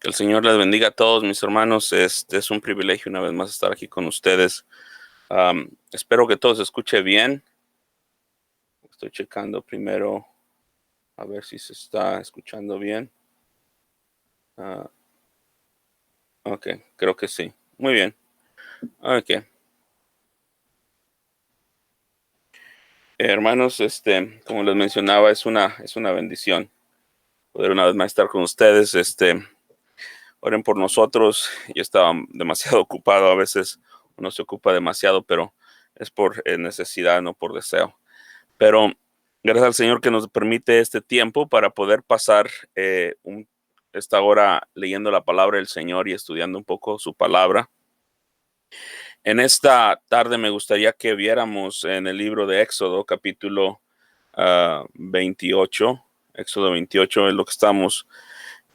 Que el Señor les bendiga a todos mis hermanos. Este es un privilegio una vez más estar aquí con ustedes. Espero que todo se escuche bien. Estoy checando primero a ver si se está escuchando bien. Ah, ok, creo que sí. Muy bien. Ok. Hermanos, como les mencionaba, es una bendición poder una vez más estar con ustedes. Oren por nosotros. Yo estaba demasiado ocupado. A veces uno se ocupa demasiado, pero es por necesidad, no por deseo. Pero gracias al Señor que nos permite este tiempo para poder pasar esta hora leyendo la palabra del Señor y estudiando un poco su palabra. En esta tarde me gustaría que viéramos en el libro de Éxodo, capítulo 28. Éxodo 28 es lo que estamos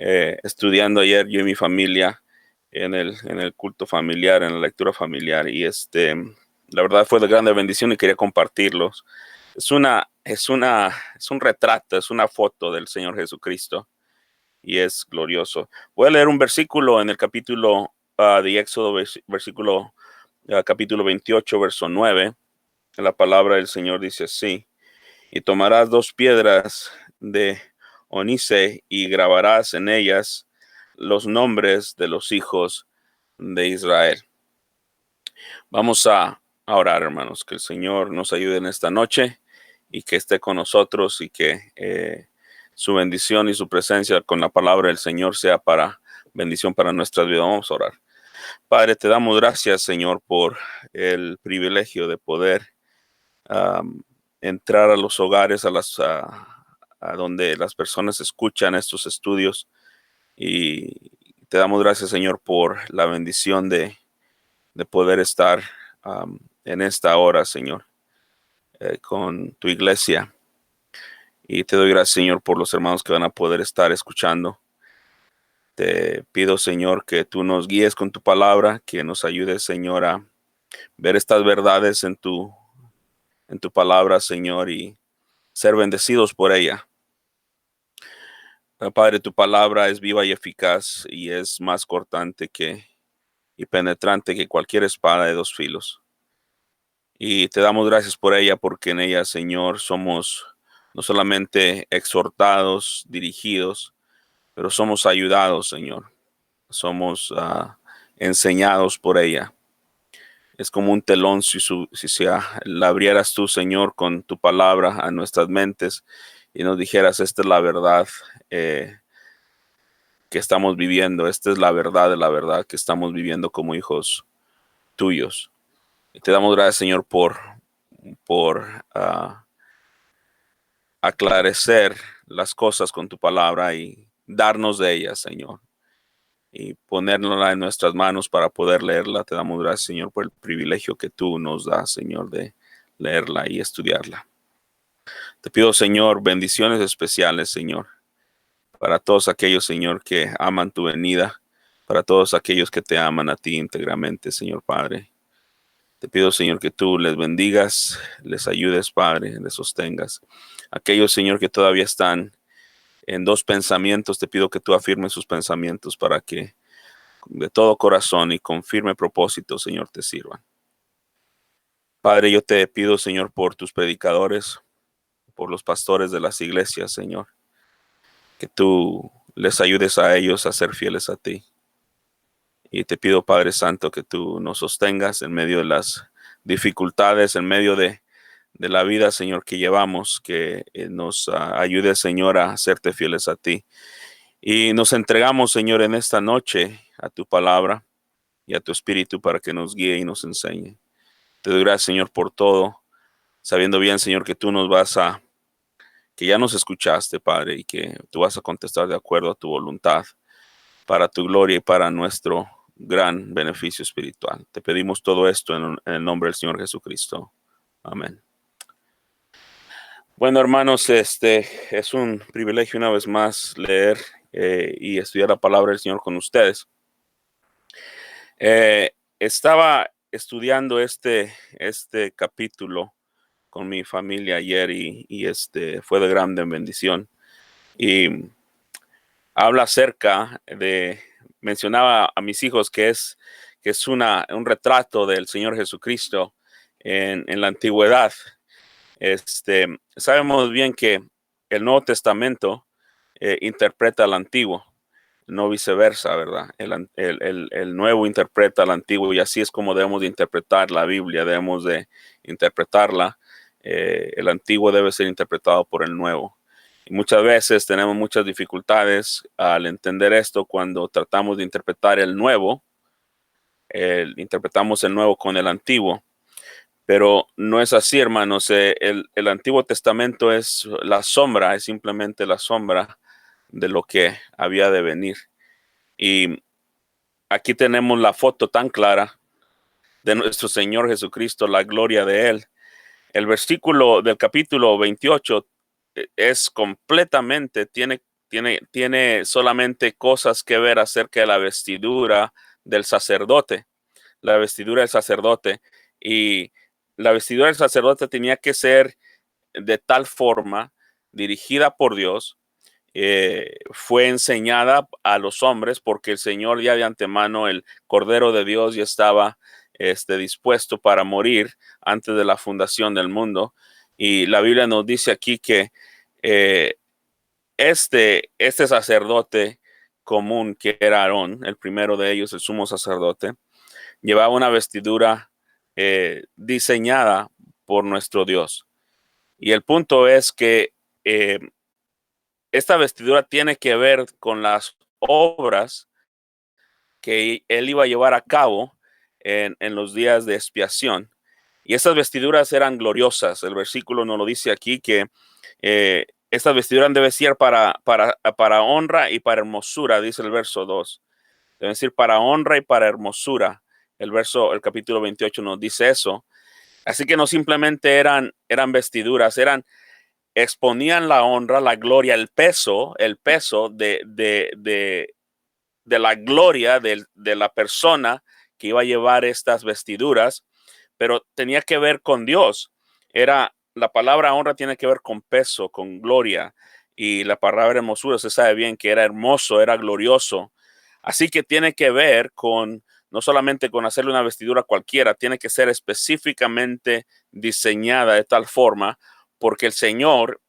estudiando ayer yo y mi familia en el culto familiar, en la lectura familiar. Y la verdad fue de grande bendición y quería compartirlos. Es un retrato, es una foto del Señor Jesucristo y es glorioso. Voy a leer un versículo en el capítulo de Éxodo, capítulo 28, verso 9. La palabra del Señor dice así: y tomarás 2 piedras de ónice y grabarás en ellas los nombres de los hijos de Israel. Vamos a orar, hermanos, que el Señor nos ayude en esta noche y que esté con nosotros y que su bendición y su presencia con la palabra del Señor sea para bendición para nuestras vidas. Vamos a orar. Padre, te damos gracias, Señor, por el privilegio de poder entrar a los hogares, a donde las personas escuchan estos estudios. Y te damos gracias, Señor, por la bendición de poder estar en esta hora, Señor, con tu iglesia. Y te doy gracias, Señor, por los hermanos que van a poder estar escuchando. Te pido, Señor, que tú nos guíes con tu palabra, que nos ayudes, Señor, a ver estas verdades en tu palabra, Señor, y ser bendecidos por ella. Padre, tu palabra es viva y eficaz y es más cortante y penetrante que cualquier espada de 2 filos. Y te damos gracias por ella, porque en ella, Señor, somos no solamente exhortados, dirigidos, pero somos ayudados, Señor. Somos enseñados por ella. Es como un telón si la abrieras tú, Señor, con tu palabra a nuestras mentes y nos dijeras: esta es la verdad que estamos viviendo. Esta es la verdad de la verdad que estamos viviendo como hijos tuyos. Y te damos gracias, Señor, por aclarecer las cosas con tu palabra y darnos de ellas, Señor, y ponerla en nuestras manos para poder leerla. Te damos gracias, Señor, por el privilegio que tú nos das, Señor, de leerla y estudiarla. Te pido, Señor, bendiciones especiales, Señor, para todos aquellos, Señor, que aman tu venida, para todos aquellos que te aman a ti íntegramente, Señor Padre. Te pido, Señor, que tú les bendigas, les ayudes, Padre, les sostengas. Aquellos, Señor, que todavía están en 2 pensamientos, te pido que tú afirmes sus pensamientos para que de todo corazón y con firme propósito, Señor, te sirvan. Padre, yo te pido, Señor, por tus predicadores, por los pastores de las iglesias, Señor, que tú les ayudes a ellos a ser fieles a ti. Y te pido, Padre Santo, que tú nos sostengas en medio de las dificultades, en medio de la vida, Señor, que llevamos, que nos ayude, Señor, a hacerte fieles a ti. Y nos entregamos, Señor, en esta noche a tu palabra y a tu espíritu para que nos guíe y nos enseñe. Te doy gracias, Señor, por todo, sabiendo bien, Señor, que tú que ya nos escuchaste, Padre, y que tú vas a contestar de acuerdo a tu voluntad, para tu gloria y para nuestro gran beneficio espiritual. Te pedimos todo esto en el nombre del Señor Jesucristo. Amén. Bueno, hermanos, es un privilegio una vez más leer y estudiar la palabra del Señor con ustedes. Estaba estudiando este capítulo con mi familia ayer y fue de gran bendición. Y habla acerca mencionaba a mis hijos que es un retrato del Señor Jesucristo en la antigüedad. Sabemos bien que el Nuevo Testamento interpreta al Antiguo, no viceversa, ¿verdad? El Nuevo interpreta al Antiguo, y así es como debemos de interpretar la Biblia, debemos de interpretarla. El Antiguo debe ser interpretado por el Nuevo. Y muchas veces tenemos muchas dificultades al entender esto cuando tratamos de interpretar el Nuevo. Interpretamos el Nuevo con el Antiguo. Pero no es así, hermanos. El Antiguo Testamento es la sombra, es simplemente la sombra de lo que había de venir. Y aquí tenemos la foto tan clara de nuestro Señor Jesucristo, la gloria de Él. El versículo del capítulo 28 es completamente, tiene solamente cosas que ver acerca de la vestidura del sacerdote. La vestidura del sacerdote. Y la vestidura del sacerdote tenía que ser de tal forma, dirigida por Dios, fue enseñada a los hombres, porque el Señor ya de antemano, el Cordero de Dios, ya estaba dispuesto para morir antes de la fundación del mundo. Y la Biblia nos dice aquí que eh, este sacerdote común, que era Aarón, el primero de ellos, el sumo sacerdote, llevaba una vestidura diseñada por nuestro Dios. Y el punto es que esta vestidura tiene que ver con las obras que él iba a llevar a cabo en los días de expiación. Y estas vestiduras eran gloriosas. El versículo nos lo dice aquí, que estas vestiduras deben ser para honra y para hermosura, dice el verso 2. Deben ser para honra y para hermosura. El capítulo 28 nos dice eso. Así que no simplemente eran vestiduras, exponían la honra, la gloria, el peso de la gloria de la persona que iba a llevar estas vestiduras, pero tenía que ver con Dios. La palabra honra tiene que ver con peso, con gloria, y la palabra hermosura se sabe bien que era hermoso, era glorioso. Así que tiene que ver con, no solamente con hacerle una vestidura cualquiera, tiene que ser específicamente diseñada de tal forma, porque el Señor,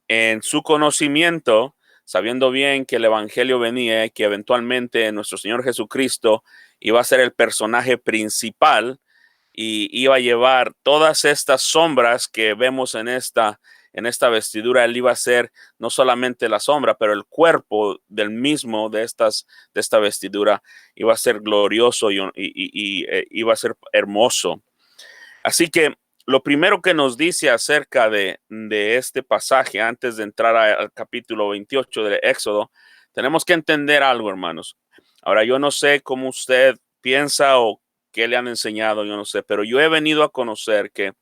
en su conocimiento, sabiendo bien que el evangelio venía y que eventualmente nuestro Señor Jesucristo iba a ser el personaje principal y iba a llevar todas estas sombras que vemos en esta vestidura. Él iba a ser no solamente la sombra, pero el cuerpo del mismo de esta vestidura iba a ser glorioso y iba a ser hermoso. Así que lo primero que nos dice acerca de este pasaje, antes de entrar al capítulo 28 del Éxodo, tenemos que entender algo, hermanos. Ahora, yo no sé cómo usted piensa o qué le han enseñado, yo no sé, pero yo he venido a conocer que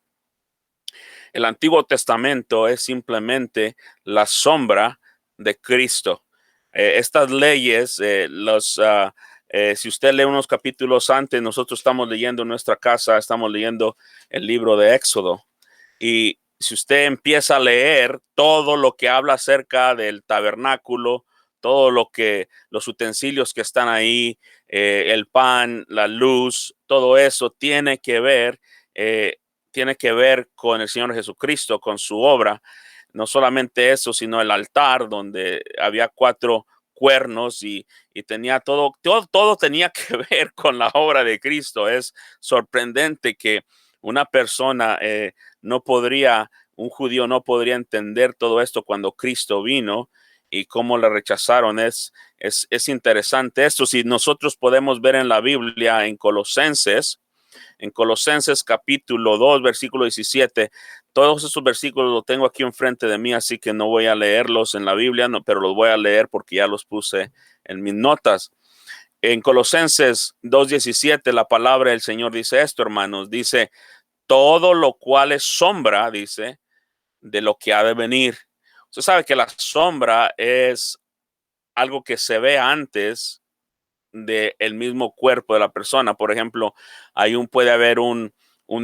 el Antiguo Testamento es simplemente la sombra de Cristo. Estas leyes, si usted lee unos capítulos antes, nosotros estamos leyendo en nuestra casa, estamos leyendo el libro de Éxodo. Y si usted empieza a leer todo lo que habla acerca del tabernáculo, todo los utensilios que están ahí, el pan, la luz, todo eso tiene que ver con el Señor Jesucristo, con su obra. No solamente eso, sino el altar donde había 4 cuernos y tenía todo tenía que ver con la obra de Cristo. Es sorprendente que una persona un judío no podría entender todo esto cuando Cristo vino y cómo le rechazaron. Es interesante esto. Si nosotros podemos ver en la Biblia, en Colosenses capítulo 2, versículo 17, todos esos versículos los tengo aquí enfrente de mí, así que no voy a leerlos en la Biblia, no, pero los voy a leer porque ya los puse en mis notas. En Colosenses 2:17, la palabra del Señor dice esto, hermanos, dice: todo lo cual es sombra, dice, de lo que ha de venir. Usted sabe que la sombra es algo que se ve antes del mismo cuerpo de la persona. Por ejemplo, puede haber un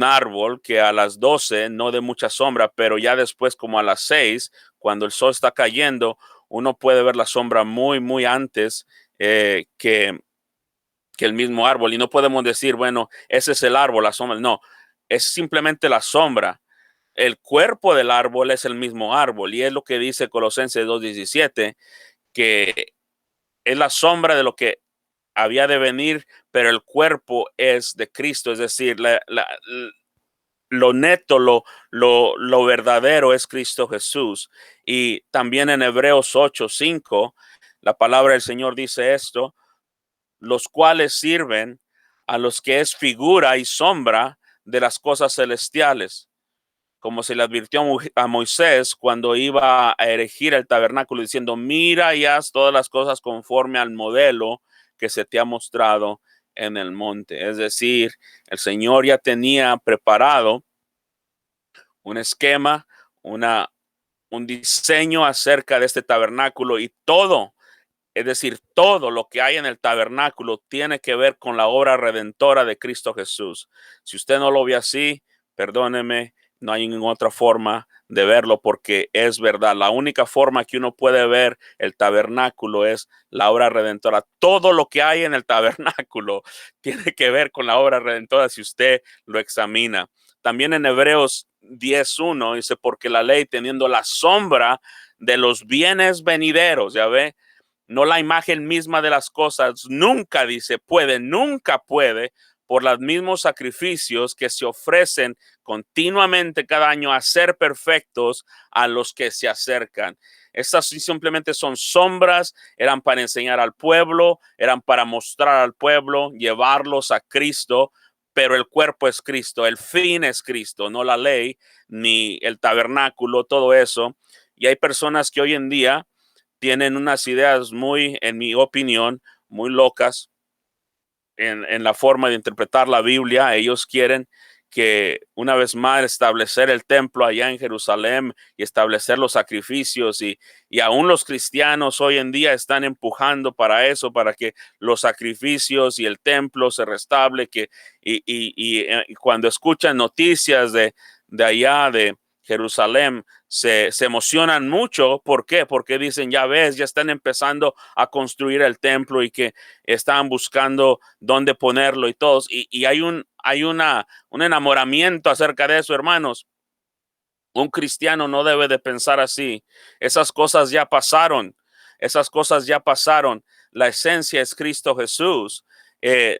árbol que a las 12 no dé mucha sombra, pero ya después, como a las 6, cuando el sol está cayendo, uno puede ver la sombra muy, muy antes que que el mismo árbol. Y no podemos decir, bueno, ese es el árbol, la sombra. No, es simplemente la sombra. El cuerpo del árbol es el mismo árbol. Y es lo que dice Colosenses 2:17, que es la sombra de lo que había de venir, pero el cuerpo es de Cristo. Es decir, lo neto, lo verdadero es Cristo Jesús. Y también en Hebreos 8:5, la palabra del Señor dice esto: los cuales sirven a los que es figura y sombra de las cosas celestiales, como se le advirtió a Moisés cuando iba a erigir el tabernáculo, diciendo: mira y haz todas las cosas conforme al modelo que se te ha mostrado en el monte. Es decir, el Señor ya tenía preparado un esquema, un diseño acerca de este tabernáculo, y todo, es decir, todo lo que hay en el tabernáculo tiene que ver con la obra redentora de Cristo Jesús. Si usted no lo ve así, perdóneme, no hay ninguna otra forma de verlo, porque es verdad. La única forma que uno puede ver el tabernáculo es la obra redentora. Todo lo que hay en el tabernáculo tiene que ver con la obra redentora si usted lo examina. También en Hebreos 10:1 dice: porque la ley, teniendo la sombra de los bienes venideros, ya ve, no la imagen misma de las cosas, nunca dice nunca puede, por los mismos sacrificios que se ofrecen continuamente cada año, a ser perfectos a los que se acercan. Estas simplemente son sombras, eran para enseñar al pueblo, eran para mostrar al pueblo, llevarlos a Cristo, pero el cuerpo es Cristo, el fin es Cristo, no la ley, ni el tabernáculo, todo eso. Y hay personas que hoy en día tienen unas ideas muy, en mi opinión, muy locas en la forma de interpretar la Biblia. Ellos quieren que una vez más establecer el templo allá en Jerusalén y establecer los sacrificios, y aún los cristianos hoy en día están empujando para eso, para que los sacrificios y el templo se restable, y cuando escuchan noticias de allá de Jerusalén, se emocionan mucho. ¿Por qué? Porque dicen: ya ves, ya están empezando a construir el templo, y que están buscando dónde ponerlo y todos. Y hay un enamoramiento acerca de eso, hermanos. Un cristiano no debe de pensar así. Esas cosas ya pasaron. Esas cosas ya pasaron. La esencia es Cristo Jesús.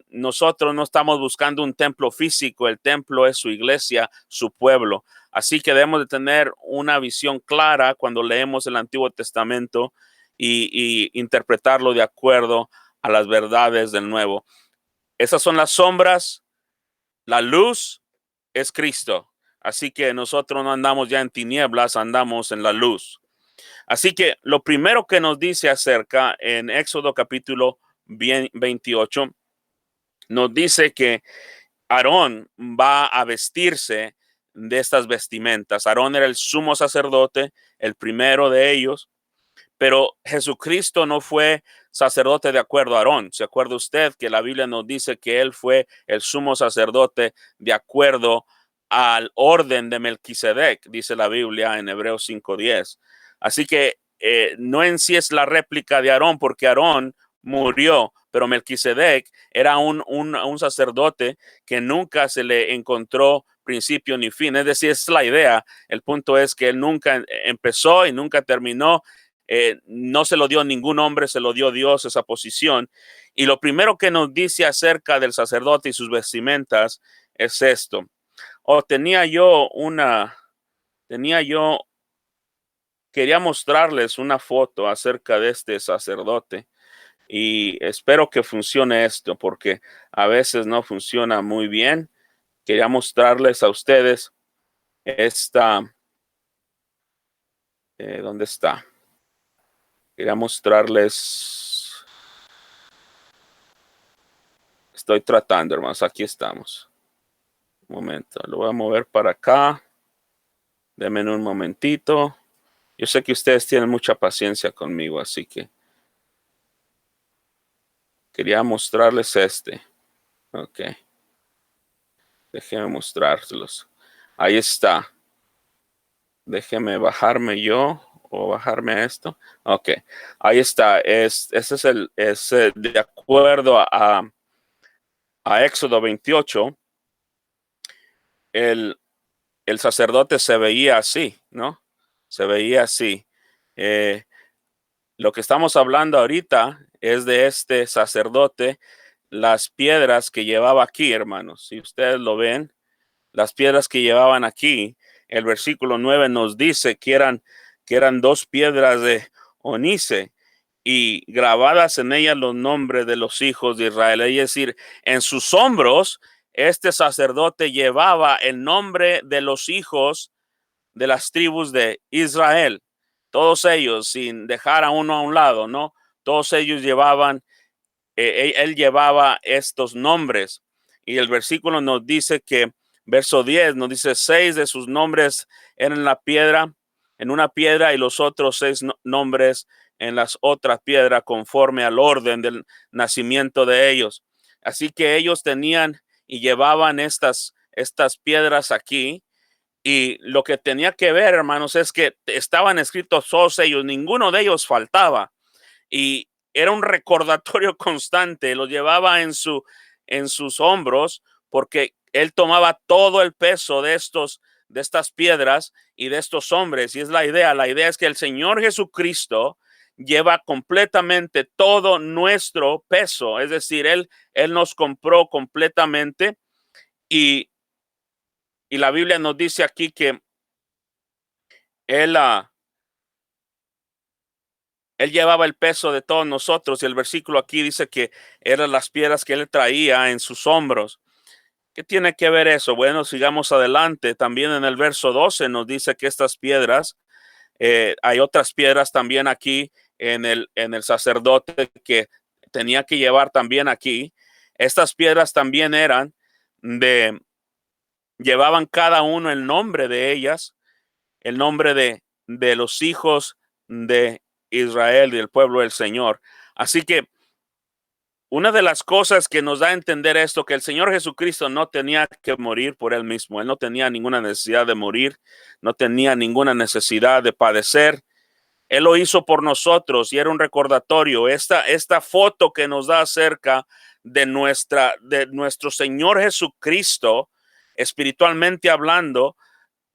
Nosotros no estamos buscando un templo físico. El templo es su iglesia, su pueblo. Así que debemos de tener una visión clara cuando leemos el Antiguo Testamento, y interpretarlo de acuerdo a las verdades del Nuevo. Esas son las sombras. La luz es Cristo. Así que nosotros no andamos ya en tinieblas, andamos en la luz. Así que lo primero que nos dice acerca en Éxodo capítulo 28, nos dice que Aarón va a vestirse de estas vestimentas. Aarón era el sumo sacerdote, el primero de ellos, pero Jesucristo no fue sacerdote de acuerdo a Aarón. ¿Se acuerda usted que la Biblia nos dice que él fue el sumo sacerdote de acuerdo al orden de Melquisedec? Dice la Biblia en Hebreos 5:10. Así que no en sí es la réplica de Aarón, porque Aarón murió, pero Melquisedec era un sacerdote que nunca se le encontró principio ni fin. Es decir, es la idea. El punto es que él nunca empezó y nunca terminó. No se lo dio ningún hombre, se lo dio Dios, esa posición. Y lo primero que nos dice acerca del sacerdote y sus vestimentas es esto. Quería mostrarles una foto acerca de este sacerdote, y espero que funcione esto, porque a veces no funciona muy bien. Quería mostrarles a ustedes esta, ¿dónde está? Quería mostrarles. Estoy tratando, hermanos. Aquí estamos. Un momento. Lo voy a mover para acá. Denme un momentito. Yo sé que ustedes tienen mucha paciencia conmigo, así que quería mostrarles este. Ok. Déjenme mostrárselos. Ahí está. Déjenme bajarme yo o bajarme a esto. Ok. Ahí está. Ese es de acuerdo a a Éxodo 28, el, el sacerdote se veía así, ¿no? Se veía así. Eh, lo que estamos hablando ahorita es de este sacerdote, las piedras que llevaba aquí, hermanos. Si ustedes lo ven, las piedras que llevaban aquí, el versículo 9 nos dice que eran dos piedras de onice y grabadas en ellas los nombres de los hijos de Israel. Es decir, en sus hombros, este sacerdote llevaba el nombre de los hijos de las tribus de Israel. Todos ellos, sin dejar a uno a un lado, ¿no? Todos ellos llevaban, él llevaba estos nombres. Y el versículo nos dice que, verso 10, nos dice, 6 de sus nombres eran en una piedra, y los otros 6 nombres en las otras piedras, conforme al orden del nacimiento de ellos. Así que ellos tenían y llevaban estas piedras aquí. Y lo que tenía que ver, hermanos, es que estaban escritos todos ellos, ninguno de ellos faltaba. Y era un recordatorio constante, lo llevaba en sus hombros, porque él tomaba todo el peso de estas piedras y de estos hombres. Y es la idea es que el Señor Jesucristo lleva completamente todo nuestro peso. Es decir, él nos compró completamente. Y la Biblia nos dice aquí que él, él llevaba el peso de todos nosotros, y el versículo aquí dice que eran las piedras que él traía en sus hombros. ¿Qué tiene que ver eso? Bueno, sigamos adelante. También en el verso 12 nos dice que estas piedras, hay otras piedras también aquí en el sacerdote que tenía que llevar también aquí. Estas piedras también llevaban cada uno el nombre de ellas, el nombre de los hijos de Israel y del pueblo del Señor. Así que una de las cosas que nos da a entender esto, que el Señor Jesucristo no tenía que morir por él mismo. Él no tenía ninguna necesidad de morir, no tenía ninguna necesidad de padecer. Él lo hizo por nosotros y era un recordatorio. Esta foto que nos da acerca de nuestro Señor Jesucristo, espiritualmente hablando,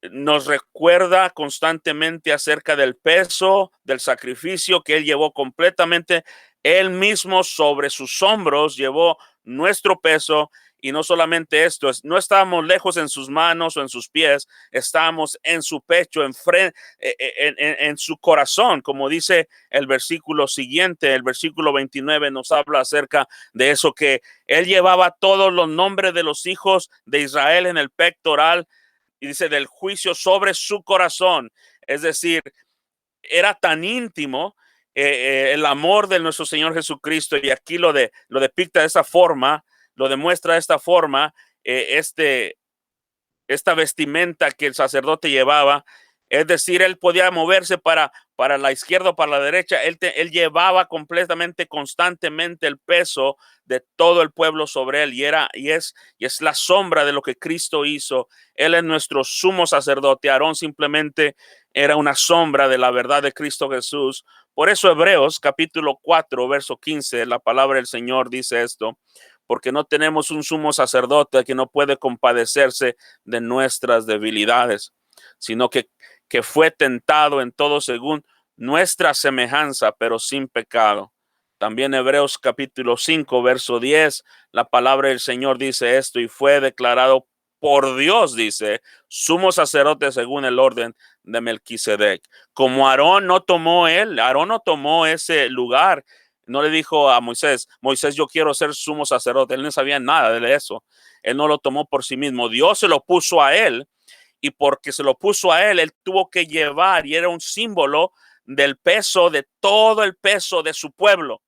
nos recuerda constantemente acerca del peso del sacrificio que él llevó completamente. Él mismo sobre sus hombros llevó nuestro peso. Y no solamente esto, no estábamos lejos en sus manos o en sus pies, estábamos en su pecho, en su corazón, como dice el versículo siguiente. El versículo 29 nos habla acerca de eso, que él llevaba todos los nombres de los hijos de Israel en el pectoral, y dice del juicio sobre su corazón. Es decir, era tan íntimo el amor de nuestro Señor Jesucristo, y aquí lo depicta de esa forma, lo demuestra de esta forma, esta vestimenta que el sacerdote llevaba. Es decir, él podía moverse para la izquierda o para la derecha. Él llevaba completamente, constantemente el peso de todo el pueblo sobre él. Y es la sombra de lo que Cristo hizo. Él es nuestro sumo sacerdote. Aarón simplemente era una sombra de la verdad de Cristo Jesús. Por eso Hebreos capítulo 4, verso 15, la palabra del Señor dice esto: porque no tenemos un sumo sacerdote que no puede compadecerse de nuestras debilidades, sino que fue tentado en todo según nuestra semejanza, pero sin pecado. También Hebreos capítulo 5, verso 10, la palabra del Señor dice esto: y fue declarado por Dios, dice, sumo sacerdote según el orden de Melquisedec. Como Aarón no tomó ese lugar. No le dijo a Moisés, yo quiero ser sumo sacerdote. Él no sabía nada de eso. Él no lo tomó por sí mismo. Dios se lo puso a él, y porque se lo puso a él tuvo que llevar, y era un símbolo del peso, de todo el peso de su pueblo.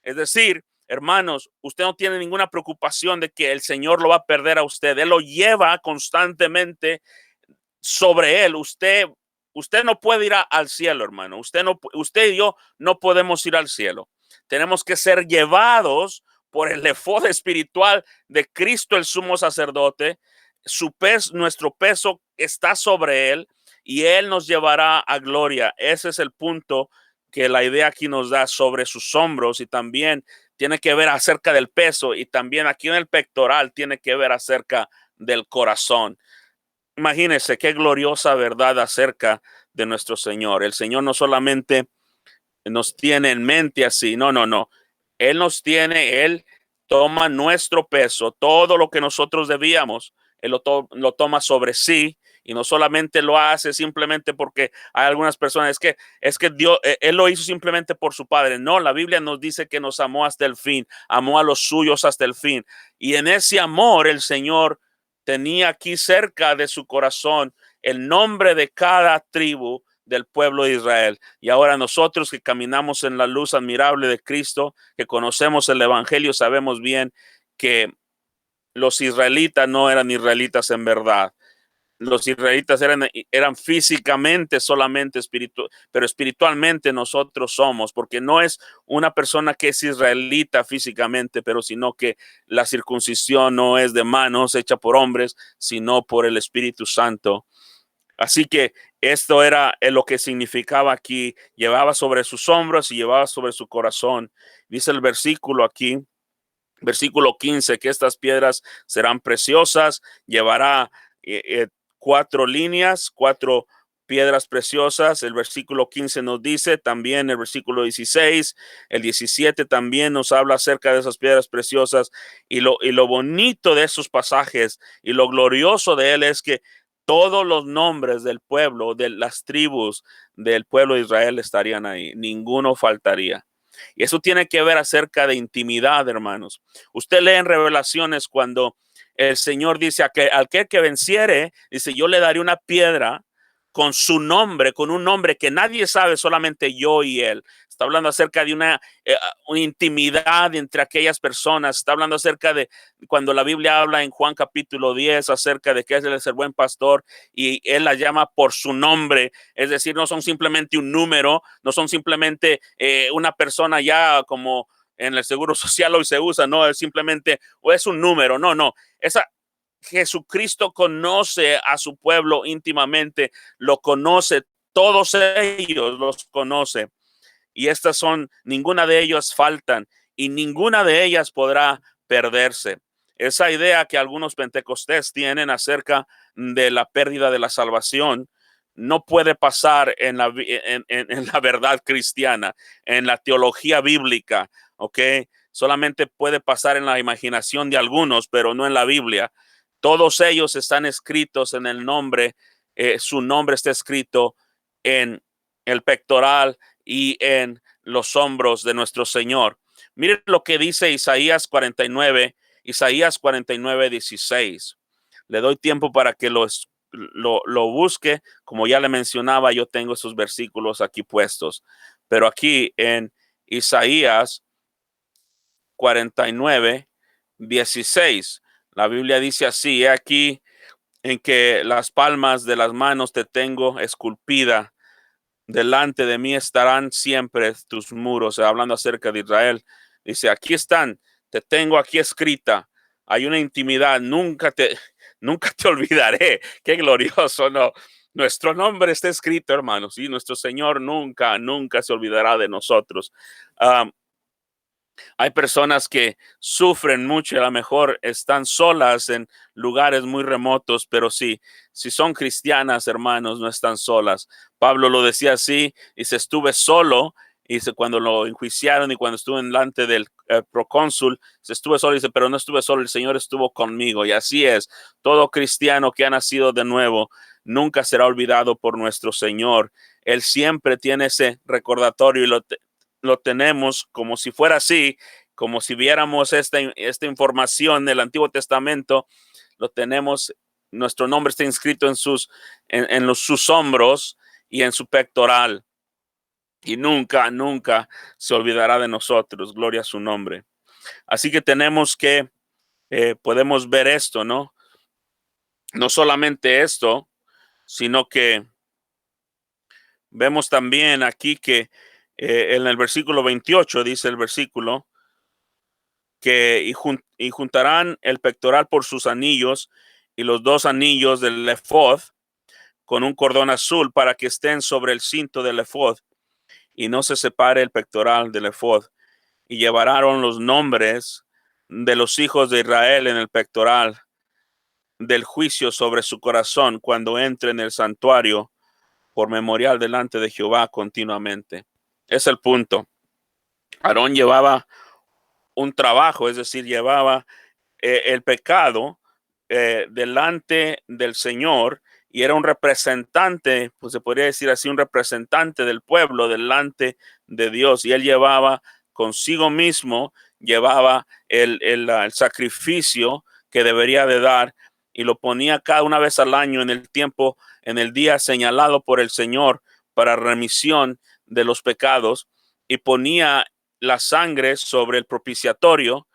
Es decir, hermanos, usted no tiene ninguna preocupación de que el Señor lo va a perder a usted. Él lo lleva constantemente sobre él. Usted no puede ir al cielo, hermano. Usted y yo no podemos ir al cielo. Tenemos que ser llevados por el efod espiritual de Cristo, el sumo sacerdote. Nuestro peso está sobre él, y él nos llevará a gloria. Ese es el punto que la idea aquí nos da, sobre sus hombros. Y también tiene que ver acerca del peso, y también aquí en el pectoral tiene que ver acerca del corazón. Imagínense qué gloriosa verdad acerca de nuestro Señor. El Señor no solamente nos tiene en mente así, no, no, no. Él toma nuestro peso, todo lo que nosotros debíamos, Él lo toma sobre sí, y no solamente lo hace simplemente porque hay algunas personas, es que Dios, Él lo hizo simplemente por su Padre. No, la Biblia nos dice que nos amó hasta el fin, amó a los suyos hasta el fin. Y en ese amor el Señor tenía aquí cerca de su corazón el nombre de cada tribu del pueblo de Israel. Y ahora nosotros que caminamos en la luz admirable de Cristo, que conocemos el evangelio, sabemos bien que los israelitas no eran israelitas en verdad. Los israelitas eran físicamente solamente espiritual, pero espiritualmente nosotros somos, porque no es una persona que es israelita físicamente, pero sino que la circuncisión no es de manos hecha por hombres, sino por el Espíritu Santo. Así que esto era lo que significaba aquí. Llevaba sobre sus hombros y llevaba sobre su corazón. Dice el versículo aquí, versículo 15, que estas piedras serán preciosas. Llevará 4 líneas, 4 piedras preciosas. El versículo 15 nos dice, también el versículo 16, el 17 también nos habla acerca de esas piedras preciosas. Y lo bonito de esos pasajes y lo glorioso de él es que todos los nombres del pueblo, de las tribus del pueblo de Israel estarían ahí. Ninguno faltaría. Y eso tiene que ver acerca de intimidad, hermanos. Usted lee en Revelaciones cuando el Señor dice a aquel que venciere, dice, yo le daré una piedra con su nombre, con un nombre que nadie sabe, solamente yo y él. Está hablando acerca de una intimidad entre aquellas personas. Está hablando acerca de cuando la Biblia habla en Juan capítulo 10 acerca de que él es el buen pastor y él la llama por su nombre. Es decir, no son simplemente un número, no son simplemente una persona ya como en el seguro social hoy se usa, no es simplemente o es un número, no, no. Jesucristo conoce a su pueblo íntimamente, lo conoce, todos ellos los conoce. Y ninguna de ellas faltan y ninguna de ellas podrá perderse. Esa idea que algunos pentecostés tienen acerca de la pérdida de la salvación no puede pasar en la verdad cristiana, en la teología bíblica, ¿ok? Solamente puede pasar en la imaginación de algunos, pero no en la Biblia. Todos ellos están escritos en el nombre, su nombre está escrito en el pectoral y en los hombros de nuestro Señor. Miren lo que dice Isaías 49, 16. Le doy tiempo para que lo busque. Como ya le mencionaba, yo tengo esos versículos aquí puestos. Pero aquí en Isaías 49, 16, la Biblia dice así: he aquí en que las palmas de las manos te tengo esculpida, delante de mí estarán siempre tus muros. Hablando acerca de Israel, dice, aquí están, te tengo aquí escrita. Hay una intimidad, nunca te olvidaré. Qué glorioso, ¿no? Nuestro nombre está escrito, hermanos, y nuestro Señor nunca se olvidará de nosotros. Hay personas que sufren mucho y a lo mejor están solas en lugares muy remotos, pero sí, si son cristianas, hermanos, no están solas. Pablo lo decía así, dice, estuve solo, dice, cuando lo enjuiciaron y cuando estuve delante del procónsul, se estuve solo, dice, pero no estuve solo, el Señor estuvo conmigo. Y así es, todo cristiano que ha nacido de nuevo nunca será olvidado por nuestro Señor. Él siempre tiene ese recordatorio y lo tenemos como si fuera así, como si viéramos esta información del Antiguo Testamento, lo tenemos, nuestro nombre está inscrito sus hombros y en su pectoral, y nunca se olvidará de nosotros. Gloria a su nombre. Así que podemos ver esto, ¿no? No solamente esto, sino que vemos también aquí que en el versículo 28 dice el versículo, y juntarán el pectoral por sus anillos y los 2 anillos del ephod con un cordón azul para que estén sobre el cinto del ephod y no se separe el pectoral del ephod. y llevaron los nombres de los hijos de Israel en el pectoral del juicio sobre su corazón cuando entre en el santuario por memorial delante de Jehová continuamente. Es el punto. Aarón llevaba un trabajo, es decir, llevaba el pecado delante del Señor, y era un representante, pues se podría decir así, un representante del pueblo delante de Dios, y él llevaba consigo mismo, llevaba el sacrificio que debería de dar, y lo ponía cada una vez al año en el tiempo, en el día señalado por el Señor para remisión de los pecados, y ponía la sangre sobre el propiciatorio,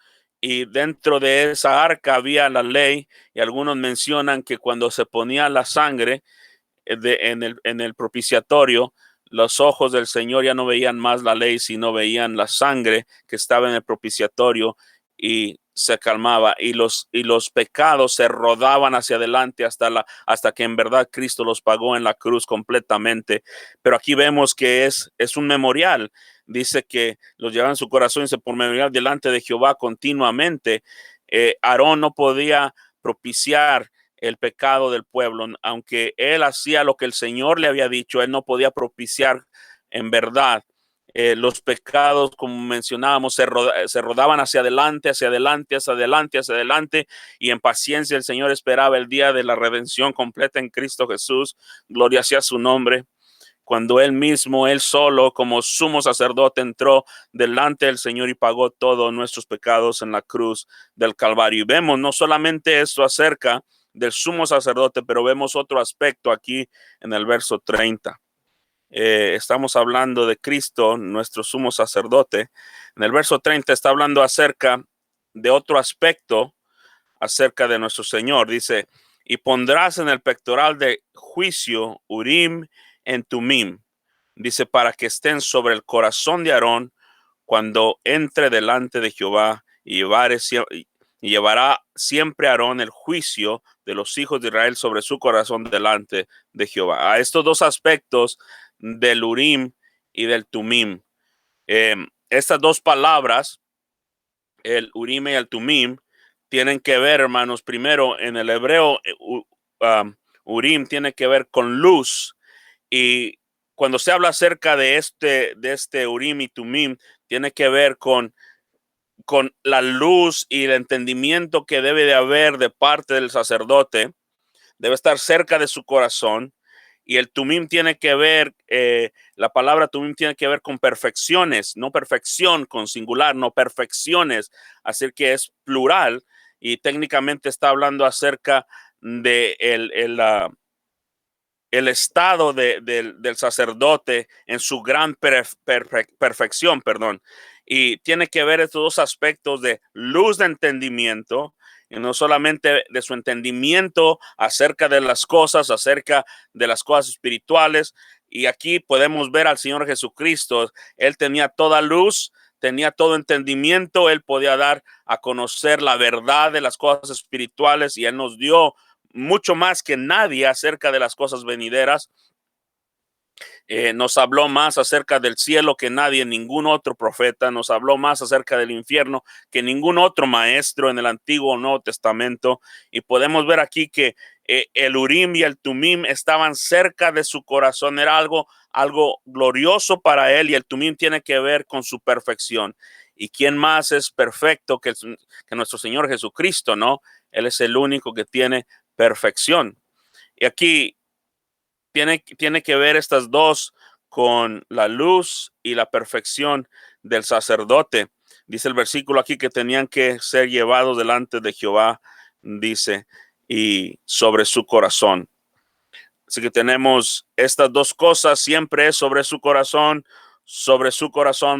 y dentro de esa arca había la ley, y algunos mencionan que cuando se ponía la sangre en el propiciatorio, los ojos del Señor ya no veían más la ley, sino veían la sangre que estaba en el propiciatorio, y se calmaba, y los pecados se rodaban hacia adelante hasta que en verdad Cristo los pagó en la cruz completamente. Pero aquí vemos que es un memorial. Dice que los llevaban en su corazón, y por memorial delante de Jehová continuamente. Aarón no podía propiciar el pecado del pueblo, aunque él hacía lo que el Señor le había dicho, él no podía propiciar en verdad. Los pecados, como mencionábamos, se rodaban hacia adelante, hacia adelante, hacia adelante, hacia adelante, y en paciencia el Señor esperaba el día de la redención completa en Cristo Jesús. Gloria sea su nombre. Cuando él mismo, él solo, como sumo sacerdote, entró delante del Señor y pagó todos nuestros pecados en la cruz del Calvario. Y vemos no solamente esto acerca del sumo sacerdote, pero vemos otro aspecto aquí en el verso 30. Estamos hablando de Cristo, nuestro sumo sacerdote. En el verso 30 está hablando acerca de otro aspecto acerca de nuestro Señor. Dice, y pondrás en el pectoral de juicio Urim en Tumim. Dice, para que estén sobre el corazón de Aarón cuando entre delante de Jehová, y llevará siempre Aarón el juicio de los hijos de Israel sobre su corazón delante de Jehová. A estos dos aspectos del Urim y del Tumim. Estas dos palabras, el Urim y el Tumim, tienen que ver, hermanos, primero en el hebreo, Urim tiene que ver con luz, y cuando se habla acerca de este Urim y Tumim, tiene que ver con la luz y el entendimiento que debe de haber de parte del sacerdote. Debe estar cerca de su corazón. Y el Tumim tiene que ver, la palabra Tumim tiene que ver con perfecciones, no perfección con singular, no perfecciones, así que es plural, y técnicamente está hablando acerca de el estado del sacerdote en su gran perfección, perdón. Y tiene que ver estos dos aspectos de luz de entendimiento, y no solamente de su entendimiento acerca de las cosas espirituales. Y aquí podemos ver al Señor Jesucristo. Él tenía toda luz, tenía todo entendimiento, él podía dar a conocer la verdad de las cosas espirituales, y él nos dio mucho más que nadie acerca de las cosas venideras. Nos habló más acerca del cielo que nadie, ningún otro profeta. Nos habló más acerca del infierno que ningún otro maestro en el Antiguo o Nuevo Testamento. Y podemos ver aquí que el Urim y el Tumim estaban cerca de su corazón. Era algo glorioso para él, y el Tumim tiene que ver con su perfección. ¿Y quién más es perfecto que nuestro Señor Jesucristo, no? Él es el único que tiene perfección. Y aquí tiene que ver estas dos con la luz y la perfección del sacerdote. Dice el versículo aquí que tenían que ser llevados delante de Jehová, dice, y sobre su corazón. Así que tenemos estas dos cosas, siempre es sobre su corazón,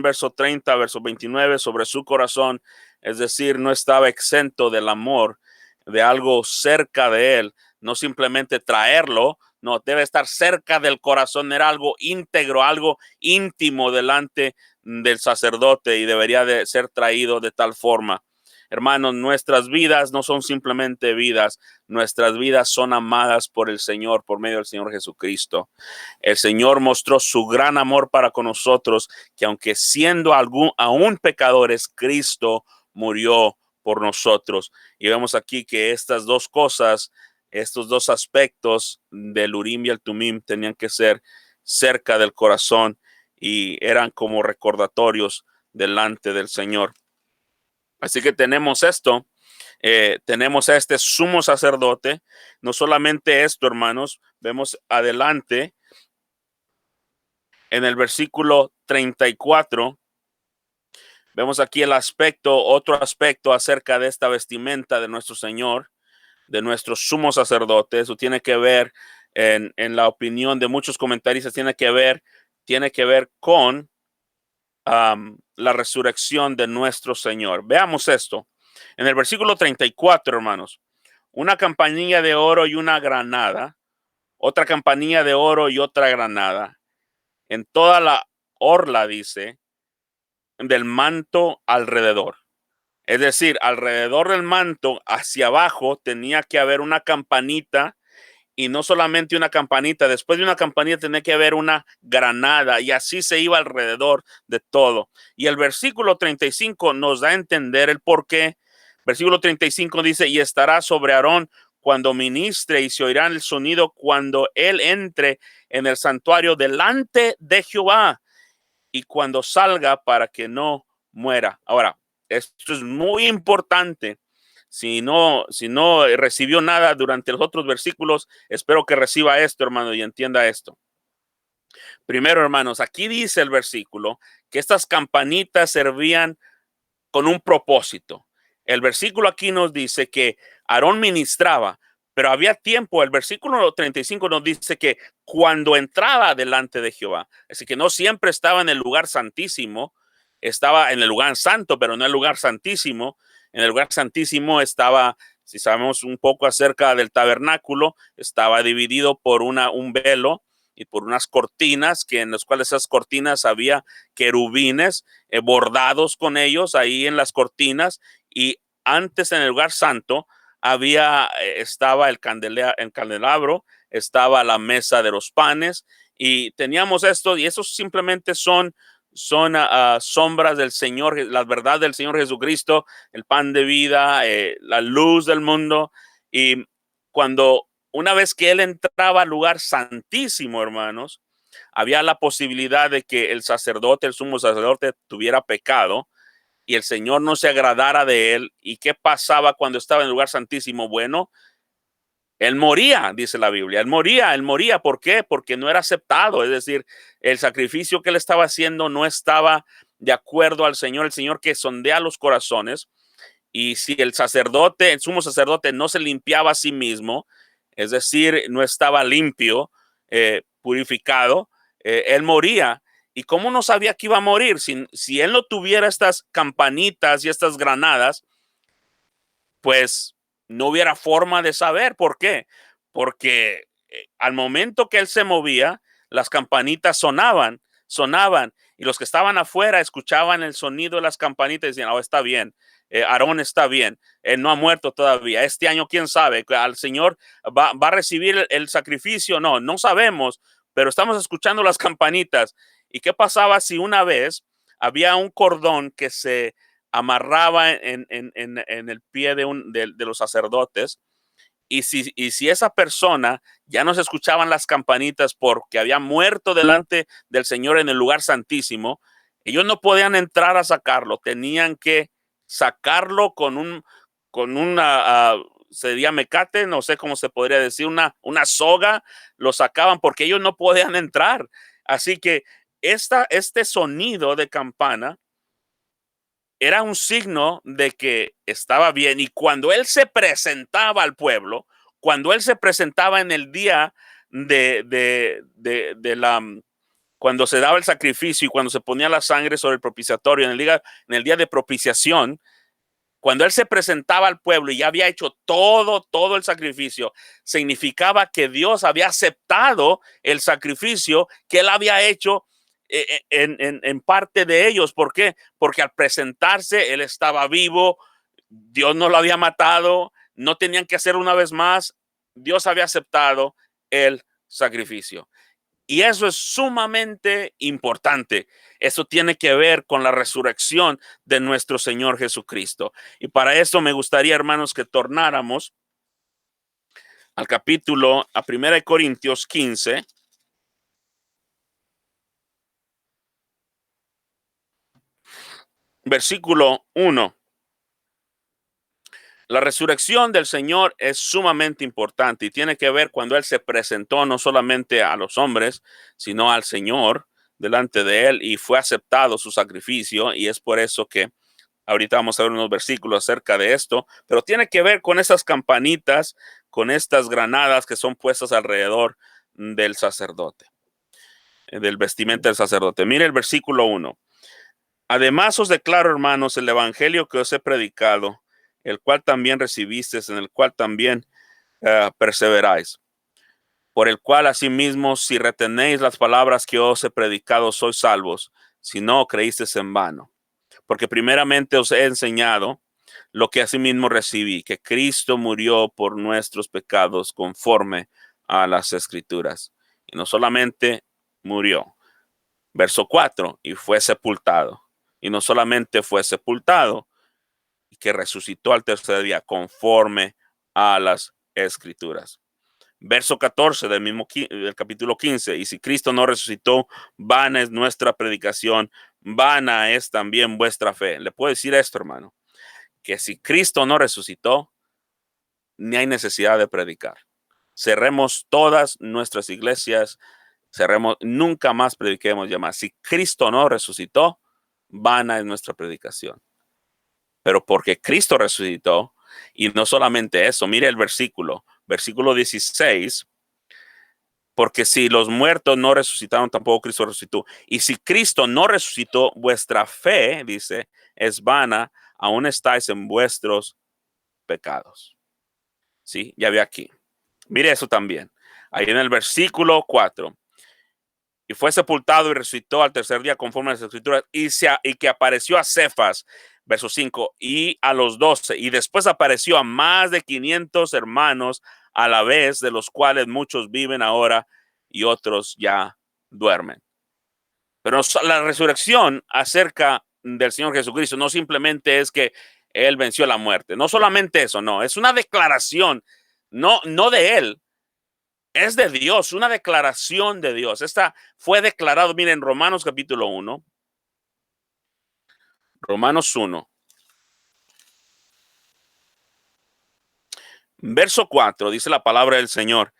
verso 30, verso 29, sobre su corazón. Es decir, no estaba exento del amor, de algo cerca de él, no simplemente traerlo, no, debe estar cerca del corazón, era algo íntegro, algo íntimo delante del sacerdote, y debería de ser traído de tal forma. Hermanos, nuestras vidas no son simplemente vidas, nuestras vidas son amadas por el Señor, por medio del Señor Jesucristo. El Señor mostró su gran amor para con nosotros, que aunque siendo aún pecadores, Cristo murió por nosotros. Y vemos aquí que estas dos cosas, estos dos aspectos del Urim y el Tumim tenían que ser cerca del corazón y eran como recordatorios delante del Señor. Así que tenemos esto, tenemos a este sumo sacerdote. No solamente esto, hermanos, vemos adelante en el versículo 34, vemos aquí el aspecto, otro aspecto acerca de esta vestimenta de nuestro Señor, de nuestro sumo sacerdote. Eso tiene que ver, en la opinión de muchos comentaristas, tiene que ver con la resurrección de nuestro Señor. Veamos esto. En el versículo 34, hermanos, una campanilla de oro y una granada, otra campanilla de oro y otra granada, en toda la orla, dice, del manto alrededor. Es decir, alrededor del manto, hacia abajo, tenía que haber una campanita, y no solamente una campanita, después de una campanita tenía que haber una granada, y así se iba alrededor de todo. Y el versículo 35 nos da a entender el por qué. Versículo 35 dice, y estará sobre Aarón cuando ministre, y se oirá el sonido cuando él entre en el santuario delante de Jehová, y cuando salga, para que no muera. Ahora, esto es muy importante. Si no recibió nada durante los otros versículos, espero que reciba esto, hermano, y entienda esto. Primero, hermanos, aquí dice el versículo que estas campanitas servían con un propósito. El versículo aquí nos dice que Aarón ministraba, pero había tiempo. El versículo 35 nos dice que cuando entraba delante de Jehová, así que no siempre estaba en el lugar santísimo, estaba en el lugar santo, pero no en el lugar santísimo. En el lugar santísimo estaba, si sabemos un poco acerca del tabernáculo, estaba dividido por un velo y por unas cortinas, que en las cuales esas cortinas había querubines bordados con ellos ahí en las cortinas. Y antes, en el lugar santo, estaba el candelabro, estaba la mesa de los panes, y teníamos esto, y esos simplemente son sombras del Señor, la verdad del Señor Jesucristo, el pan de vida, la luz del mundo. Y una vez que él entraba al lugar santísimo, hermanos, había la posibilidad de que el sacerdote, el sumo sacerdote, tuviera pecado y el Señor no se agradara de él. ¿Y qué pasaba cuando estaba en el lugar santísimo? Bueno, él moría, dice la Biblia. Él moría. ¿Por qué? Porque no era aceptado. Es decir, el sacrificio que él estaba haciendo no estaba de acuerdo al Señor, el Señor que sondea los corazones. Y si el sumo sacerdote, no se limpiaba a sí mismo, es decir, no estaba limpio, purificado, él moría. ¿Y cómo no sabía que iba a morir? Si él no tuviera estas campanitas y estas granadas, pues no hubiera forma de saber. ¿Por qué? Porque al momento que él se movía, las campanitas sonaban, y los que estaban afuera escuchaban el sonido de las campanitas y decían, oh, está bien, Aarón está bien, él no ha muerto todavía, este año quién sabe, al Señor va a recibir el sacrificio. No sabemos, pero estamos escuchando las campanitas. ¿Y qué pasaba si una vez había un cordón que se amarraba en el pie de los sacerdotes? Y si esa persona ya no se escuchaban las campanitas porque había muerto delante del Señor en el lugar santísimo, ellos no podían entrar a sacarlo, tenían que sacarlo con una, sería mecate, no sé cómo se podría decir, una soga, lo sacaban porque ellos no podían entrar. Así que este sonido de campana era un signo de que estaba bien. Y cuando él se presentaba al pueblo, cuando él se presentaba en el día cuando se daba el sacrificio y cuando se ponía la sangre sobre el propiciatorio, en el día de propiciación, cuando él se presentaba al pueblo y ya había hecho todo el sacrificio, significaba que Dios había aceptado el sacrificio que él había hecho en parte de ellos. ¿Por qué? Porque al presentarse él estaba vivo, Dios no lo había matado, no tenían que hacer una vez más. Dios había aceptado el sacrificio. Y eso es sumamente importante. Eso tiene que ver con la resurrección de nuestro Señor Jesucristo. Y para eso me gustaría, hermanos, que tornáramos al capítulo, a 1 Corintios 15. Versículo 1. La resurrección del Señor es sumamente importante y tiene que ver cuando Él se presentó no solamente a los hombres, sino al Señor delante de Él y fue aceptado su sacrificio. Y es por eso que ahorita vamos a ver unos versículos acerca de esto, pero tiene que ver con esas campanitas, con estas granadas que son puestas alrededor del sacerdote, del vestimenta del sacerdote. Mire el versículo 1. Además os declaro, hermanos, el evangelio que os he predicado, el cual también recibisteis, en el cual también perseveráis, por el cual asimismo, si retenéis las palabras que os he predicado, sois salvos, si no creísteis en vano. Porque primeramente os he enseñado lo que asimismo recibí, que Cristo murió por nuestros pecados conforme a las Escrituras. Y no solamente murió, verso 4, y fue sepultado. Y no solamente fue sepultado, y que resucitó al tercer día conforme a las Escrituras. Verso 14 del capítulo 15. Y si Cristo no resucitó, vana es nuestra predicación, vana es también vuestra fe. Le puedo decir esto, hermano, que si Cristo no resucitó, ni hay necesidad de predicar. Cerremos todas nuestras iglesias, cerremos, nunca más prediquemos ya más. Si Cristo no resucitó, vana es nuestra predicación. Pero porque Cristo resucitó, y no solamente eso, mire el versículo 16, porque si los muertos no resucitaron, tampoco Cristo resucitó. Y si Cristo no resucitó, vuestra fe, dice, es vana, aún estáis en vuestros pecados. Sí, ya ve aquí. Mire eso también. Ahí en el versículo 4. Y fue sepultado y resucitó al tercer día conforme a las Escrituras, y que apareció a Cefas, verso 5, y a los 12, y después apareció a más de 500 hermanos a la vez, de los cuales muchos viven ahora y otros ya duermen. Pero la resurrección acerca del Señor Jesucristo no simplemente es que Él venció la muerte, no solamente eso, no, es una declaración, no de Él, es de Dios, una declaración de Dios. Esta fue declarado, miren, Romanos capítulo 1. Romanos 1. Verso 4, dice la palabra del Señor,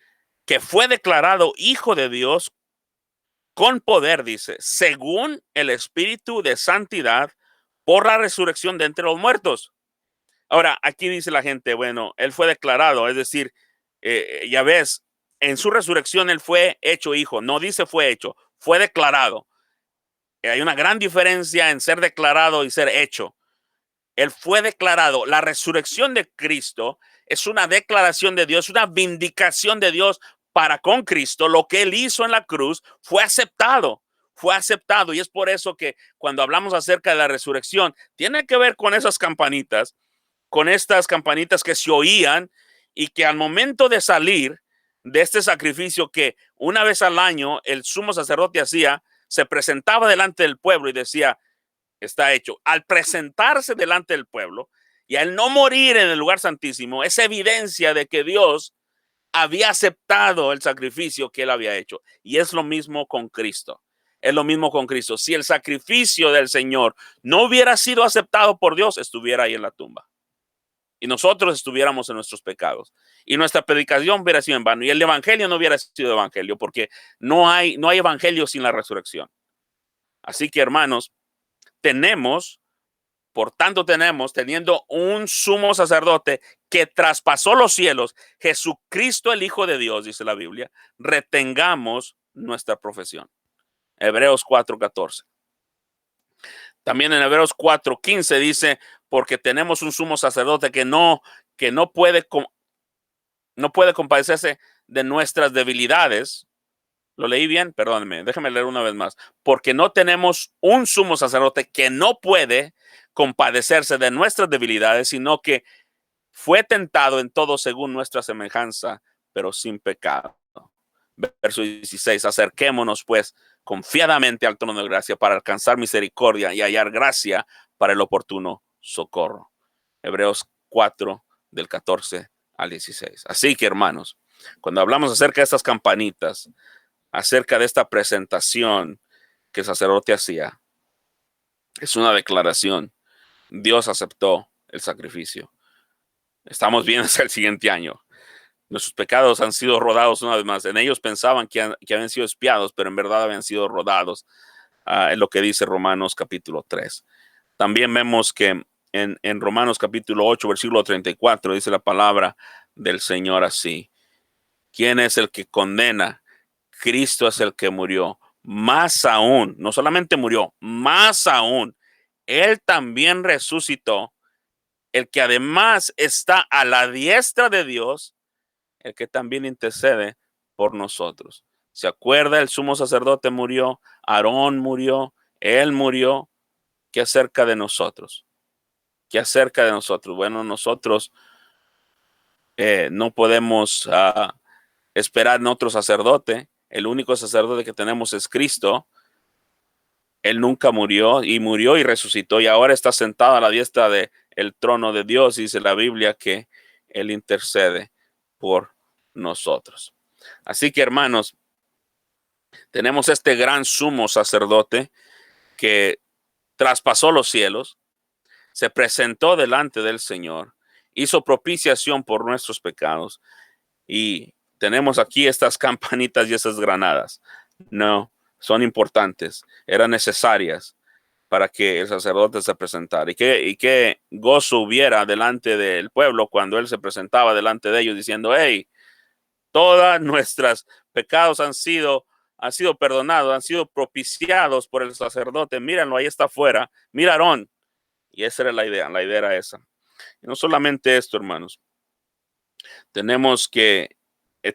que fue declarado hijo de Dios con poder, dice, según el Espíritu de santidad por la resurrección de entre los muertos. Ahora, aquí dice la gente, bueno, Él fue declarado, es decir, ya ves, en su resurrección Él fue hecho hijo, no dice fue hecho, fue declarado. Hay una gran diferencia en ser declarado y ser hecho. Él fue declarado. La resurrección de Cristo es una declaración de Dios, una vindicación de Dios para con Cristo. Lo que Él hizo en la cruz fue aceptado. Fue aceptado. Y es por eso que cuando hablamos acerca de la resurrección, tiene que ver con esas campanitas, con estas campanitas que se oían y que al momento de salir de este sacrificio que una vez al año el sumo sacerdote hacía, se presentaba delante del pueblo y decía, está hecho. Al presentarse delante del pueblo y al no morir en el lugar santísimo, es evidencia de que Dios había aceptado el sacrificio que Él había hecho. Y es lo mismo con Cristo. Es lo mismo con Cristo. Si el sacrificio del Señor no hubiera sido aceptado por Dios, estuviera ahí en la tumba. Y nosotros estuviéramos en nuestros pecados. Y nuestra predicación hubiera sido en vano. Y el evangelio no hubiera sido evangelio, porque no hay evangelio sin la resurrección. Así que, hermanos, teniendo un sumo sacerdote que traspasó los cielos, Jesucristo el Hijo de Dios, dice la Biblia, retengamos nuestra profesión. Hebreos 4:14. También en Hebreos 4:15 dice, porque tenemos un sumo sacerdote que no puede compadecerse de nuestras debilidades. ¿Lo leí bien? Perdónenme, déjame leer una vez más. Porque no tenemos un sumo sacerdote que no puede compadecerse de nuestras debilidades, sino que fue tentado en todo según nuestra semejanza, pero sin pecado. Verso 16, acerquémonos pues confiadamente al trono de gracia para alcanzar misericordia y hallar gracia para el oportuno socorro. Hebreos 4, del 14 al 16. Así que, hermanos, cuando hablamos acerca de estas campanitas, acerca de esta presentación que el sacerdote hacía, es una declaración. Dios aceptó el sacrificio. Estamos bien hasta el siguiente año. Nuestros pecados han sido rodados una vez más. En ellos pensaban que habían sido espiados, pero en verdad habían sido rodados. En lo que dice Romanos capítulo 3. También vemos que en Romanos capítulo 8, versículo 34, dice la palabra del Señor así. ¿Quién es el que condena? Cristo es el que murió. Más aún, no solamente murió, más aún, Él también resucitó, el que además está a la diestra de Dios, el que también intercede por nosotros. ¿Se acuerda? El sumo sacerdote murió, Aarón murió, él murió. ¿Qué acerca de nosotros? ¿Qué acerca de nosotros? Bueno, nosotros no podemos esperar en otro sacerdote. El único sacerdote que tenemos es Cristo. Él nunca murió y resucitó y ahora está sentado a la diestra del trono de Dios. Dice la Biblia que Él intercede por nosotros. Así que, hermanos, tenemos este gran sumo sacerdote que traspasó los cielos, se presentó delante del Señor, hizo propiciación por nuestros pecados y tenemos aquí estas campanitas y estas granadas. No, son importantes, eran necesarias para que el sacerdote se presentara. Y qué gozo hubiera delante del pueblo cuando él se presentaba delante de ellos diciendo, hey, todas nuestras pecados han sido perdonados, han sido propiciados por el sacerdote. Mírenlo, ahí está afuera. Mira, Aarón. Y esa era la idea era esa. Y no solamente esto, hermanos. Tenemos que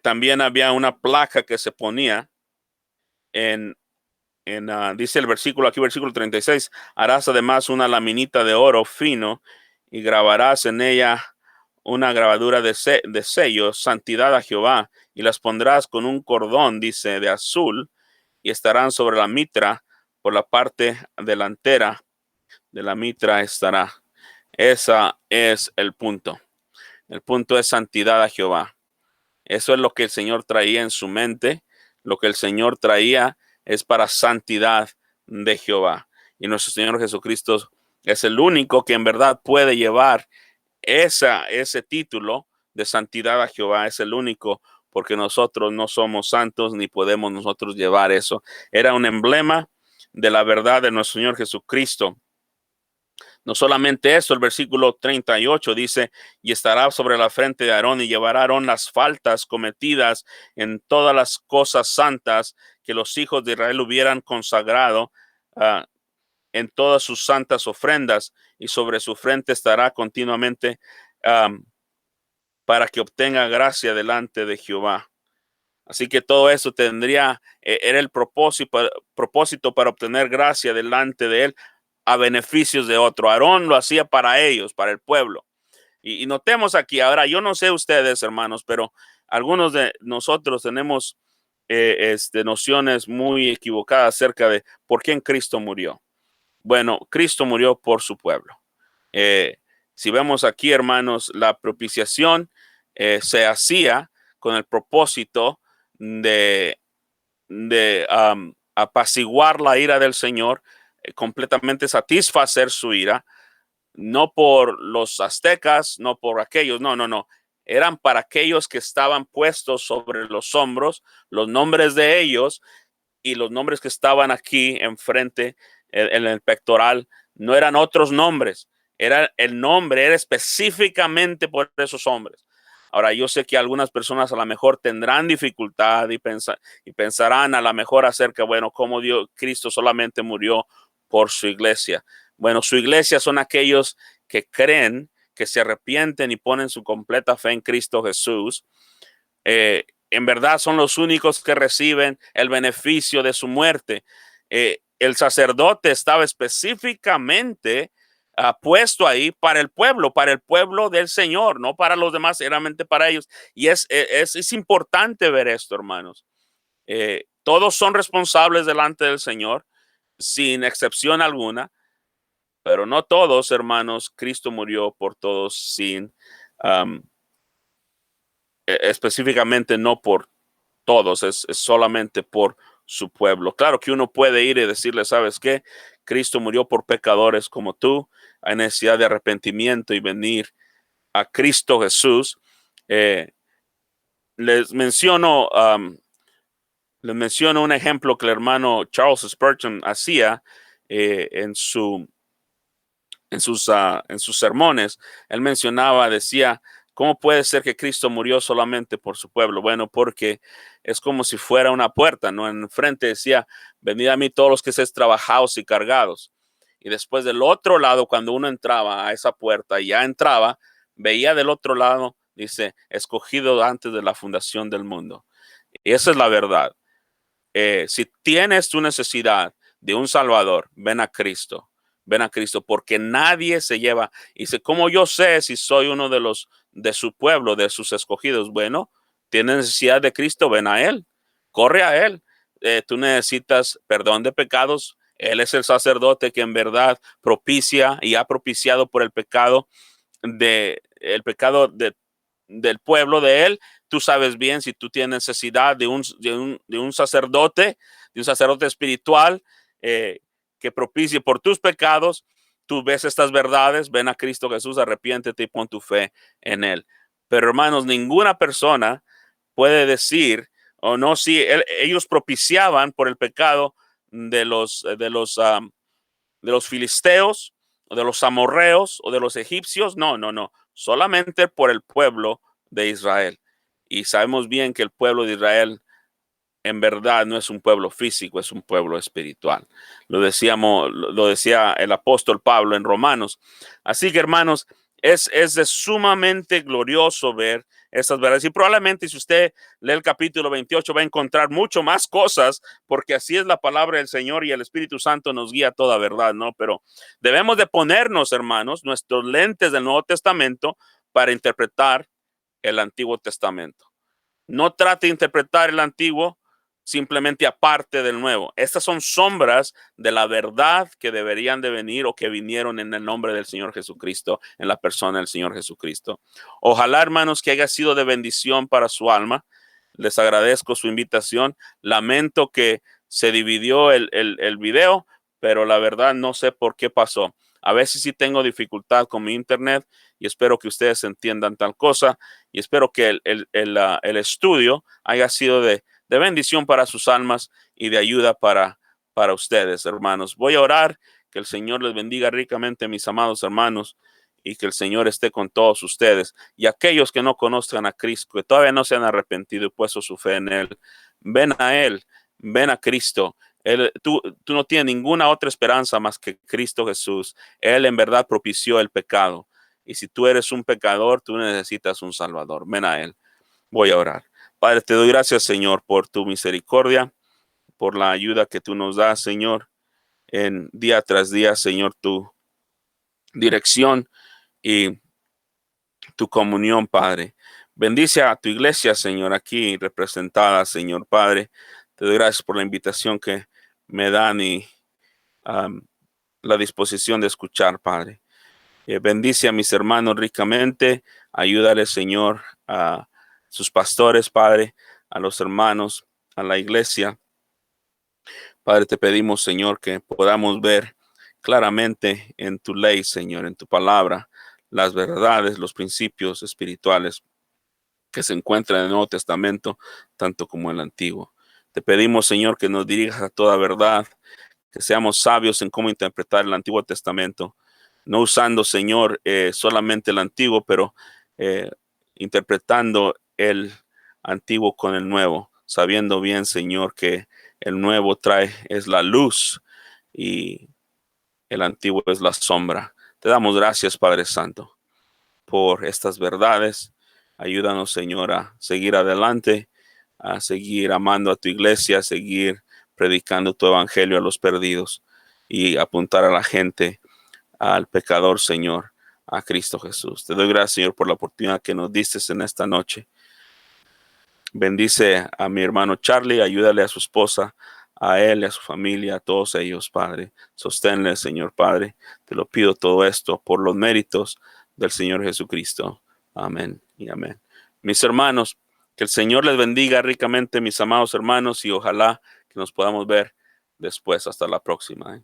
también había una placa que se ponía dice el versículo, aquí versículo 36, harás además una laminita de oro fino y grabarás en ella una grabadura de sello, santidad a Jehová, y las pondrás con un cordón, dice, de azul, y estarán sobre la mitra, por la parte delantera de la mitra estará. Ese es el punto. El punto es santidad a Jehová. Eso es lo que el Señor traía en su mente. Lo que el Señor traía es para santidad de Jehová. Y nuestro Señor Jesucristo es el único que en verdad puede llevar ese título de santidad a Jehová. Es el único, porque nosotros no somos santos ni podemos nosotros llevar eso. Era un emblema de la verdad de nuestro Señor Jesucristo. No solamente eso, el versículo 38 dice, y estará sobre la frente de Aarón y llevará Aarón las faltas cometidas en todas las cosas santas que los hijos de Israel hubieran consagrado en todas sus santas ofrendas, y sobre su frente estará continuamente para que obtenga gracia delante de Jehová. Así que todo eso era el propósito para obtener gracia delante de él a beneficios de otro. Aarón lo hacía para ellos, para el pueblo. Y notemos aquí, ahora yo no sé ustedes, hermanos, pero algunos de nosotros tenemos nociones muy equivocadas acerca de por qué en Cristo murió. Bueno, Cristo murió por su pueblo. Si vemos aquí, hermanos, la propiciación se hacía con el propósito de apaciguar la ira del Señor, completamente satisfacer su ira, no por los aztecas, no por aquellos, no. Eran para aquellos que estaban puestos sobre los hombros, los nombres de ellos y los nombres que estaban aquí enfrente en el pectoral, no eran otros nombres, era específicamente por esos hombres. Ahora, yo sé que algunas personas a lo mejor tendrán dificultad y pensarán a lo mejor acerca, bueno, cómo Cristo solamente murió por su iglesia. Bueno, su iglesia son aquellos que creen, que se arrepienten y ponen su completa fe en Cristo Jesús. En verdad son los únicos que reciben el beneficio de su muerte. El sacerdote estaba específicamente puesto ahí para el pueblo del Señor, no para los demás, solamente para ellos. Y es importante ver esto, hermanos. Todos son responsables delante del Señor, sin excepción alguna, pero no todos, hermanos. Cristo murió por todos sin, um, específicamente no por todos, es solamente por su pueblo. Claro que uno puede ir y decirle, ¿sabes qué? Cristo murió por pecadores como tú, hay necesidad de arrepentimiento y venir a Cristo Jesús. Eh, les menciono, les menciono un ejemplo que el hermano Charles Spurgeon hacía en en sus sermones. Él mencionaba, decía, ¿cómo puede ser que Cristo murió solamente por su pueblo? Bueno, porque es como si fuera una puerta, ¿no? En frente decía, venid a mí todos los que estéis trabajados y cargados. Y después del otro lado, cuando uno entraba a esa puerta y ya entraba, veía del otro lado, dice, escogido antes de la fundación del mundo. Y esa es la verdad. Si tienes tu necesidad de un Salvador, ven a Cristo. Ven a Cristo, porque nadie se lleva. Y dice, ¿cómo yo sé si soy uno de los de su pueblo, de sus escogidos? Bueno, tienes necesidad de Cristo, ven a Él. Corre a Él. Tú necesitas perdón de pecados. Él es el sacerdote que en verdad propicia y ha propiciado por el pecado del pueblo de Él. Tú sabes bien si tú tienes necesidad de un sacerdote, espiritual, que propicie por tus pecados. Tú ves estas verdades, ven a Cristo Jesús, arrepiéntete y pon tu fe en Él. Pero hermanos, ninguna persona puede decir, o no, si ellos propiciaban por el pecado de los filisteos, o de los amorreos, o de los egipcios. No, no, no. Solamente por el pueblo de Israel. Y sabemos bien que el pueblo de Israel en verdad no es un pueblo físico, es un pueblo espiritual. Lo decía el apóstol Pablo en Romanos. Así que, hermanos, es de sumamente glorioso ver estas verdades. Y probablemente si usted lee el capítulo 28 va a encontrar mucho más cosas, porque así es la palabra del Señor y el Espíritu Santo nos guía a toda verdad, ¿no? Pero debemos de ponernos, hermanos, nuestros lentes del Nuevo Testamento para interpretar el Antiguo Testamento. No trate de interpretar el Antiguo simplemente aparte del Nuevo. Estas son sombras de la verdad que deberían de venir o que vinieron en el nombre del Señor Jesucristo, en la persona del Señor Jesucristo. Ojalá, hermanos, que haya sido de bendición para su alma. Les agradezco su invitación. Lamento que se dividió el video, pero la verdad no sé por qué pasó. A veces sí tengo dificultad con mi internet y espero que ustedes entiendan tal cosa y espero que el estudio haya sido de bendición para sus almas y de ayuda para ustedes, hermanos. Voy a orar, que el Señor les bendiga ricamente, mis amados hermanos, y que el Señor esté con todos ustedes. Y aquellos que no conozcan a Cristo, que todavía no se han arrepentido y puesto su fe en Él, ven a Él, ven a Cristo. Tú no tienes ninguna otra esperanza más que Cristo Jesús. Él en verdad propició el pecado. Y si tú eres un pecador, tú necesitas un Salvador. Ven a Él. Voy a orar. Padre, te doy gracias, Señor, por tu misericordia, por la ayuda que tú nos das, Señor, en día tras día, Señor, tu dirección y tu comunión, Padre. Bendice a tu iglesia, Señor, aquí representada, Señor, Padre. Te doy gracias por la invitación que me dan y um, la disposición de escuchar, Padre. Bendice a mis hermanos ricamente. Ayúdale, Señor, a sus pastores, Padre, a los hermanos, a la iglesia. Padre, te pedimos, Señor, que podamos ver claramente en tu ley, Señor, en tu palabra, las verdades, los principios espirituales que se encuentran en el Nuevo Testamento, tanto como en el Antiguo. Te pedimos, Señor, que nos dirijas a toda verdad, que seamos sabios en cómo interpretar el Antiguo Testamento, no usando, Señor, solamente el Antiguo, pero eh, interpretando el Antiguo con el Nuevo, sabiendo bien, Señor, que el Nuevo es la luz y el Antiguo es la sombra. Te damos gracias, Padre Santo, por estas verdades. Ayúdanos, Señor, a seguir adelante, a seguir amando a tu iglesia, a seguir predicando tu evangelio a los perdidos y apuntar a la gente al pecador, Señor, a Cristo Jesús. Te doy gracias, Señor, por la oportunidad que nos diste en esta noche. Bendice a mi hermano Charlie, ayúdale a su esposa, a él y a su familia, a todos ellos, Padre. Sosténle, Señor Padre. Te lo pido todo esto por los méritos del Señor Jesucristo. Amén y amén. Mis hermanos, que el Señor les bendiga ricamente, mis amados hermanos, y ojalá que nos podamos ver después. Hasta la próxima.